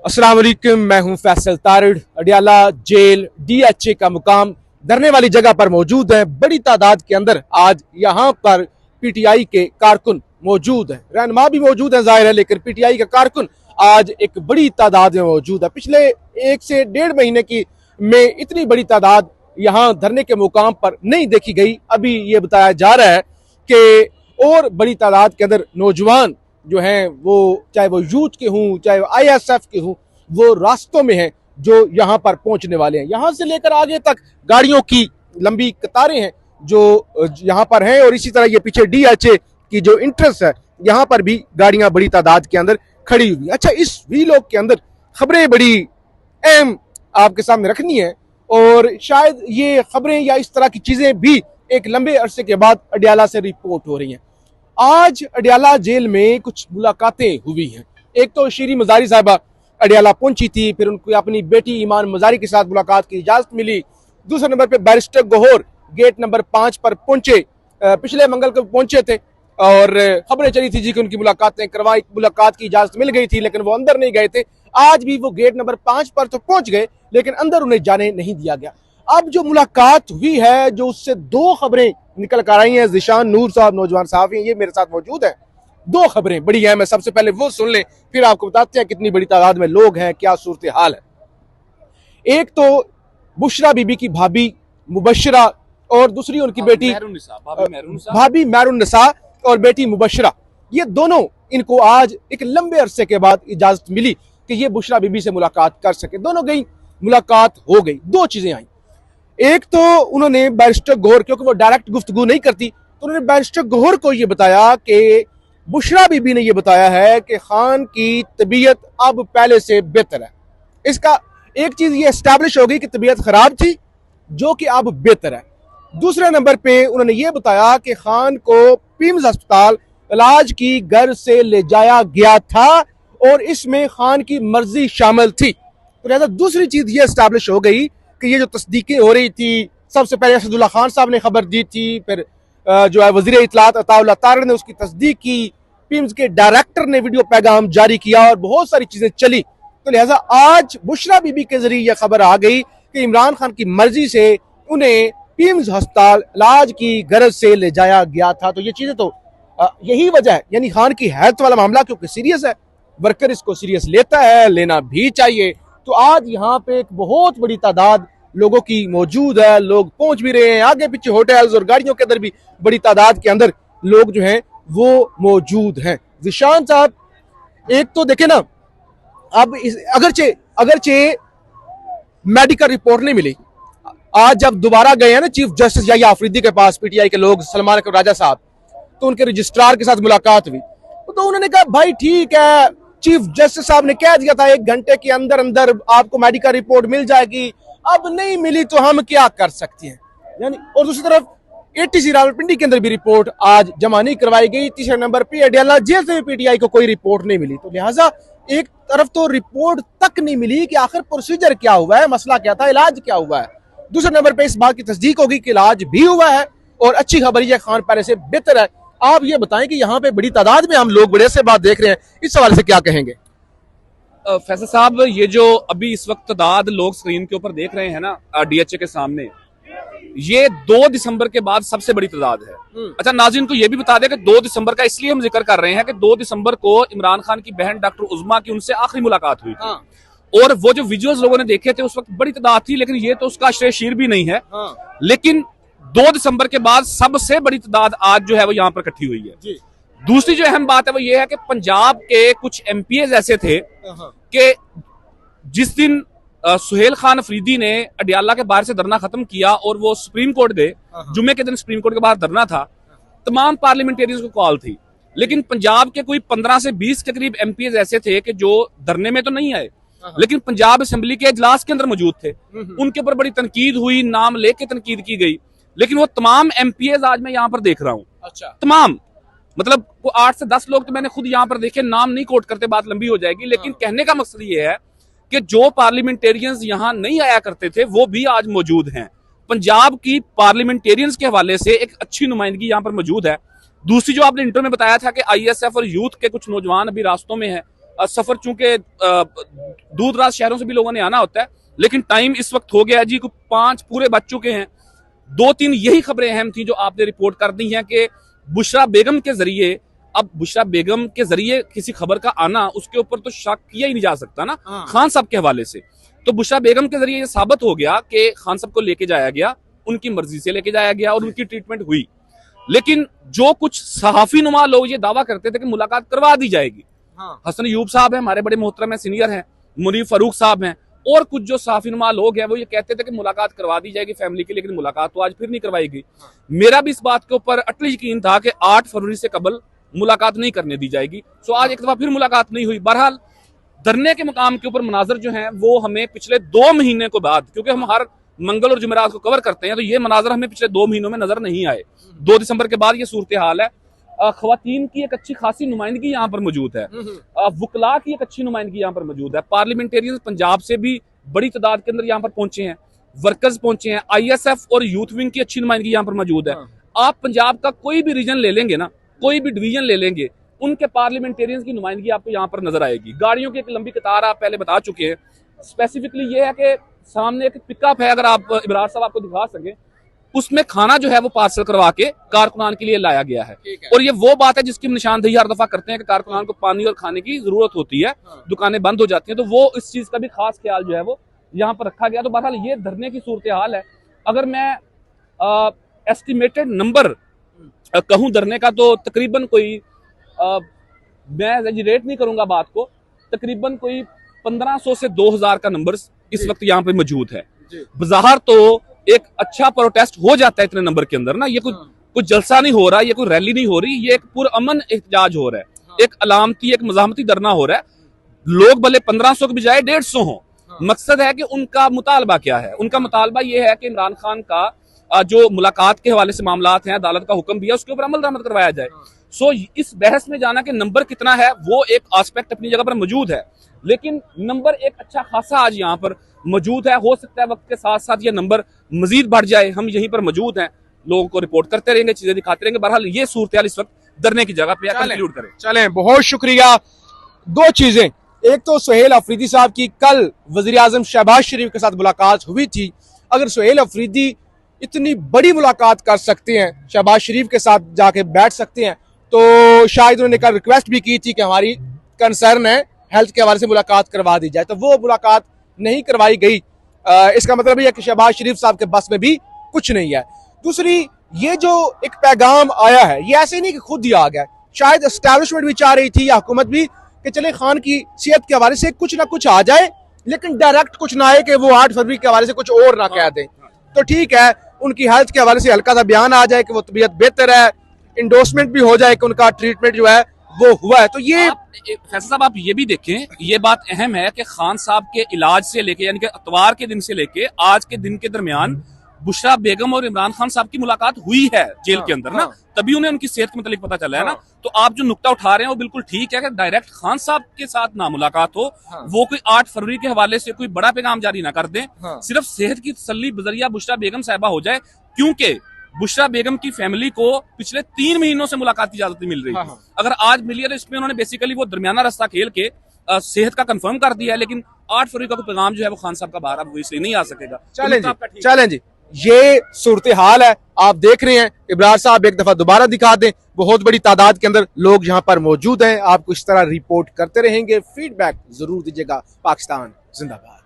अस्सलाम वालेकुम, मैं हूं फैसल तारिड़। अडियाला जेल डीएचए का मुकाम धरने वाली जगह पर मौजूद है। बड़ी तादाद के अंदर आज यहाँ पर पीटीआई के कारकुन मौजूद हैं, रहनुमा भी मौजूद है जाहिर है, लेकिन पीटीआई का कारकुन आज एक बड़ी तादाद में मौजूद है। पिछले 1 से 1.5 महीने की में इतनी बड़ी तादाद यहाँ धरने के मुकाम पर नहीं देखी गई। अभी ये बताया जा रहा है कि और बड़ी तादाद के अंदर नौजवान जो हैं, वो चाहे वो यूथ के हों चाहे वो आईएसएफ के हों, वो रास्तों में हैं जो यहाँ पर पहुंचने वाले हैं। यहाँ से लेकर आगे तक गाड़ियों की लंबी कतारें हैं जो यहाँ पर हैं, और इसी तरह ये पीछे डीएचए की जो इंट्रेंस है यहाँ पर भी गाड़ियां बड़ी तादाद के अंदर खड़ी हुई। अच्छा, इस वीलॉग के अंदर खबरें बड़ी अहम आपके सामने रखनी है, और शायद ये खबरें या इस तरह की चीजें भी एक लंबे अरसे के बाद अडियाला से रिपोर्ट हो रही हैं। आज अडियाला जेल में कुछ मुलाकातें हुई हैं। एक तो शीरी मजारी साहिबा अडियाला पहुंची थी, फिर उनको अपनी बेटी ईमान मजारी के साथ मुलाकात की इजाजत मिली। दूसरे नंबर पे बैरिस्टर गौहर गेट नंबर 5 पर पहुंचे, पिछले मंगल को पहुंचे थे, और खबरें चली थी जी कि उनकी मुलाकातें करवाई, मुलाकात की इजाजत मिल गई थी, लेकिन वो अंदर नहीं गए थे। आज भी वो गेट नंबर 5 पर तो पहुंच गए, लेकिन अंदर उन्हें जाने नहीं दिया गया। अब जो मुलाकात हुई है, जो उससे 2 खबरें निकल कर आई हैं। ज़ीशान नूर साहब नौजवान सहाफ़ी ये मेरे साथ मौजूद हैं। 2 खबरें बड़ी अहम है, सबसे पहले वो सुन लें, फिर आपको बताते हैं कितनी बड़ी तादाद में लोग हैं, क्या सूरत हाल है। एक तो बुशरा बीबी की भाभी मुबशरा और दूसरी उनकी बेटी भाभी मैरून और बेटी मुबशरा, ये दोनों, इनको आज एक लंबे अरसे के बाद इजाजत मिली कि ये बुशरा बीबी से मुलाकात कर सके। दोनों गई, मुलाकात हो गई। 2 चीजें आई। एक तो उन्होंने बैरिस्टर गौहर, क्योंकि वो डायरेक्ट गुफ्तगू नहीं करती, तो उन्होंने बैरिस्टर गौहर को ये बताया कि बुशरा बीबी ने ये बताया है कि खान की तबीयत अब पहले से बेहतर है। इसका एक चीज ये एस्टैब्लिश हो गई कि तबीयत खराब थी, जो कि अब बेहतर है। दूसरे नंबर पे उन्होंने ये बताया कि खान को पीम्स अस्पताल इलाज की घर से ले जाया गया था और इसमें खान की मर्जी शामिल थी। तो लिहाजा दूसरी चीज ये एस्टैब्लिश हो गई कि ये जो तस्दीकें हो रही थी, सबसे पहले असदुल्ला खान साहब ने खबर दी थी, फिर जो है वजीर इत्तलात अताउल्लाह तारिड़ ने उसकी तस्दीक की, पीम्स के डायरेक्टर ने वीडियो पैगाम जारी किया, और बहुत सारी चीजें चली। तो लिहाजा आज बुशरा बीबी के जरिए यह खबर आ गई कि इमरान खान की मर्जी से उन्हें पीम्स अस्पताल इलाज की गरज से ले जाया गया था। तो ये चीजें तो यही वजह है, यानी खान की हैत वाला मामला क्योंकि सीरियस है, वर्कर इसको सीरियस लेता है, लेना भी चाहिए। तो आज यहाँ पे एक बहुत बड़ी तादाद लोगों की मौजूद है, लोग पहुंच भी रहे हैं। आगे पीछे होटल्स और गाड़ियों के अंदर भी बड़ी तादाद के अंदर लोग जो हैं वो मौजूद हैं। ज़ीशान साहब, एक तो देखे ना, अब अगरचे मेडिकल रिपोर्ट नहीं मिली, आज जब दोबारा गए हैं ना चीफ जस्टिस याहिया आफरीदी के पास पीटीआई के लोग, सलमान राजा साहब, तो उनके रजिस्ट्रार के साथ मुलाकात हुई, तो उन्होंने कहा भाई ठीक है, चीफ जस्टिस साहब ने कह दिया था 1 घंटे के अंदर अंदर आपको मेडिकल रिपोर्ट मिल जाएगी, अब नहीं मिली तो हम क्या कर सकते हैं। यानी और दूसरी तरफ एटीसी रावलपिंडी के अंदर भी रिपोर्ट आज जमा नहीं करवाई गई। तीसरे नंबर पे अडियाला जेल से भी पीटीआई को कोई रिपोर्ट नहीं मिली। तो लिहाजा एक तरफ तो रिपोर्ट तक नहीं मिली कि आखिर प्रोसीजर क्या हुआ है, मसला क्या था, इलाज क्या हुआ है। दूसरे नंबर पे इस बात की तस्दीक होगी कि इलाज भी हुआ है, और अच्छी खबर यह खान पहले से बेहतर है। आप ये बताएं कि यहाँ पे बड़ी तादाद में हम लोग बड़े से बात देख रहे हैं, इस सवाल से क्या कहेंगे? फैसल साहब, ये जो अभी इस वक्त तादाद लोग स्क्रीन के ऊपर देख रहे हैं ना डीएचए के सामने, ये 2 दिसंबर के बाद सबसे बड़ी तादाद है। अच्छा, नाज़रीन को ये भी बता दें कि 2 दिसंबर का इसलिए हम जिक्र कर रहे हैं कि 2 दिसंबर को इमरान खान की बहन डॉक्टर उज़मा की उनसे आखिरी मुलाकात हुई थी। और वो जो विजुअल्स लोगों ने देखे थे उस वक्त बड़ी तादाद थी, लेकिन ये तो उसका श्रेय शीर भी नहीं है। लेकिन 2 दिसंबर के बाद सबसे बड़ी तादाद आज जो है वो यहाँ पर इकट्ठी हुई है। दूसरी जो अहम बात है वो ये है कि पंजाब के कुछ एमपीएस ऐसे थे कि जिस दिन सुहेल खान अफरीदी ने अडियाला के बाहर से धरना खत्म किया और वो सुप्रीम कोर्ट गए, जुम्मे के दिन सुप्रीम कोर्ट के बाहर धरना था, तमाम पार्लियामेंटेरियंस को कॉल थी, लेकिन पंजाब के कोई 15 से 20 के करीब एमपीएस ऐसे थे कि जो धरने में तो नहीं आए, लेकिन पंजाब असेंबली के इजलास के अंदर मौजूद थे। उनके ऊपर बड़ी तनकीद हुई, नाम लेके तनकीद की गई, लेकिन वो तमाम एमपीएस आज मैं यहाँ पर देख रहा हूँ। अच्छा, तमाम मतलब 8 से 10 लोग तो मैंने खुद यहाँ पर देखे, नाम नहीं कोट करते, बात लंबी हो जाएगी, लेकिन कहने का मकसद ये है कि जो पार्लियामेंटेरियंस यहाँ नहीं आया करते थे वो भी आज मौजूद हैं। पंजाब की पार्लियामेंटेरियंस के हवाले से एक अच्छी नुमाइंदगी यहाँ पर मौजूद है। दूसरी जो आपने इंटरव्यू में बताया था कि आईएसएफ और यूथ के कुछ नौजवान अभी रास्तों में हैं, सफर चूंकि दूर दराज शहरों से भी लोगों ने आना होता है, लेकिन टाइम इस वक्त हो गया है जी, को 5 पूरे बज चुके हैं। 2-3 यही खबरें अहम थी जो आपने रिपोर्ट कर दी हैं कि बुशरा बेगम के जरिए, अब बुशरा बेगम के जरिए किसी खबर का आना, उसके ऊपर तो शक किया ही नहीं जा सकता ना खान साहब के हवाले से। तो बुशरा बेगम के जरिए ये साबित हो गया कि खान साहब को लेके जाया गया, उनकी मर्जी से लेके जाया गया और उनकी ट्रीटमेंट हुई। लेकिन जो कुछ सहाफी नुमा लोग ये दावा करते थे कि मुलाकात करवा दी जाएगी, हसन अयूब साहब हैं, हमारे बड़े मोहतरम है, सीनियर हैं, मुनीर फारूक साहब हैं, और कुछ जो साफी नुमा लोग हैं वो ये कहते थे कि मुलाकात करवा दी जाएगी फैमिली की, लेकिन मुलाकात तो आज फिर नहीं करवाई गई। मेरा भी इस बात के ऊपर अटल यकीन था कि 8 फरवरी से कबल मुलाकात नहीं करने दी जाएगी। सो आज एक दफा फिर मुलाकात नहीं हुई। बहरहाल धरने के मुकाम के ऊपर मनाजर जो हैं वो हमें पिछले 2 महीने को बाद, क्योंकि हम हर मंगल और जुमेरात को कवर करते हैं, तो ये मनाजर हमें पिछले 2 महीनों में नजर नहीं आए। 2 दिसंबर के बाद ये सूरत हाल है। खवातीन की एक अच्छी खासी नुमाइंदगी यहाँ पर मौजूद है, वकला की एक अच्छी नुमाइंदगी यहाँ पर मौजूद है, पार्लियामेंटेरियन पंजाब से भी बड़ी तादाद के अंदर यहाँ पर पहुंचे हैं, वर्कर्स पहुंचे हैं, ISF और यूथ विंग की अच्छी नुमाइंदगी यहाँ पर मौजूद है। आप पंजाब का कोई भी रीजन ले लेंगे ना, कोई भी डिवीजन ले लेंगे, उनके पार्लियामेंटेरियंस की नुमाइंदगी आपको यहाँ पर नजर आएगी। गाड़ियों की एक लंबी कतार आप पहले बता चुके हैं। स्पेसिफिकली ये है कि सामने एक पिकअप है, अगर आप इब्रार साहब आपको दिखा सके, उसमें खाना जो है वो पार्सल करवा के कारकुनान के लिए लाया गया है। और ये वो बात है जिसकी हम निशानदेही हर दफा करते हैं कि कारकुनान को पानी और खाने की जरूरत होती है, दुकानें बंद हो जाती हैं, तो वो इस चीज का भी खास ख्याल जो है वो यहाँ पर रखा गया। तो बहरहाल ये धरने की सूरत हाल है। अगर मैं एस्टिमेटेड नंबर कहूँ धरने का, तो तकरीबन कोई मैं एग्जैजरेट नहीं करूंगा बात को, तकरीबन कोई 1500 से 2000 का नंबर इस वक्त यहाँ पे मौजूद है। बाहर तो एक अच्छा प्रोटेस्ट हो जाता है इतने नंबर के अंदर ना, ये कुछ जलसा नहीं हो रहा, ये कोई रैली नहीं हो रही, ये एक पुरअमन एहतजाज हो रहा है, एक अलामती एक मज़ाहमती धरना हो रहा है। लोग भले 1500 के बजाय 150 हो, मकसद है कि उनका मुतालबा क्या है। उनका मुतालबा ये है कि इमरान खान का जो मुलाकात के हवाले से मामलात हैं, अदालत का हुक्म भी है, उसके ऊपर अमल दरामद करवाया जाए। सो इस बहस में जाना कि नंबर कितना है, वो एक एस्पेक्ट अपनी जगह पर मौजूद है, लेकिन नंबर एक अच्छा खासा आज यहाँ पर मौजूद है। हो सकता है वक्त के साथ साथ ये नंबर मजीद बढ़ जाए। हम यहीं पर मौजूद हैं, लोगों को रिपोर्ट करते रहेंगे, चीजें दिखाते रहेंगे। बहरहाल ये सूरत इस वक्त धरने की जगह पे कंक्लूड करें। चलें, बहुत शुक्रिया। 2 चीजें, एक तो सुहेल अफरीदी साहब की कल वजीर आजम शहबाज शरीफ के साथ मुलाकात हुई थी। अगर सुहेल अफरीदी इतनी बड़ी मुलाकात कर सकते हैं, शहबाज शरीफ के साथ जाके बैठ सकते हैं, तो शायद उन्होंने कल रिक्वेस्ट भी की थी कि हमारी कंसर्न है हेल्थ के हवाले से मुलाकात करवा दी जाए, तो वो मुलाकात नहीं करवाई गई। इसका मतलब यह है कि शहबाज शरीफ साहब के बस में भी कुछ नहीं है। दूसरी, ये जो एक पैगाम आया है, ये ऐसे नहीं कि खुद ही आ गया, शायद एस्टैब्लिशमेंट भी चाह रही थी या हुकूमत भी कि चले खान की सेहत के हवाले से कुछ ना कुछ आ जाए, लेकिन डायरेक्ट कुछ ना आए कि वो 8 फरवरी के हवाले से कुछ और ना कह दें। तो ठीक है, उनकी हेल्थ के हवाले से हल्का सा बयान आ जाए कि वो तबीयत बेहतर है, इंडोर्समेंट भी हो जाए कि उनका ट्रीटमेंट जो है वो हुआ है। तो ये फैसल साहब, आप ये भी देखें, ये बात अहम है कि खान साहब के इलाज से लेके, यानी कि अतवार के दिन से लेके आज के दिन के दरमियान बुशरा बेगम और इमरान खान साहब की मुलाकात हुई है जेल के अंदर ना, तभी उन्हें उनकी सेहत के मतलब पता चला है ना। तो आप जो नुक्ता उठा रहे हैं वो बिल्कुल ठीक है कि डायरेक्ट खान साहब के साथ ना मुलाकात हो, वो कोई 8 फरवरी के हवाले से कोई बड़ा पैगाम जारी ना कर दें, सिर्फ सेहत की तसल्ली बजरिया बुशरा बेगम साहिबा हो जाए, क्योंकि बुशरा बेगम की फैमिली को पिछले 3 महीनों से मुलाकात की इजाजत मिल रही है। अगर आज मिली है तो इसमें उन्होंने बेसिकली वो दरमियाना रास्ता खेल के सेहत का कंफर्म कर दिया है, लेकिन 8 फरवरी का कोई पैगाम जो है वो खान साहब का बाहर अब इसलिए नहीं आ सकेगा। चलें जी, ये सूरत हाल है, आप देख रहे हैं। इब्रार साहब एक दफा दोबारा दिखा दें, बहुत बड़ी तादाद के अंदर लोग यहाँ पर मौजूद हैं, आपको इस तरह रिपोर्ट करते रहेंगे, फीडबैक जरूर दीजिएगा। पाकिस्तान जिंदाबाद।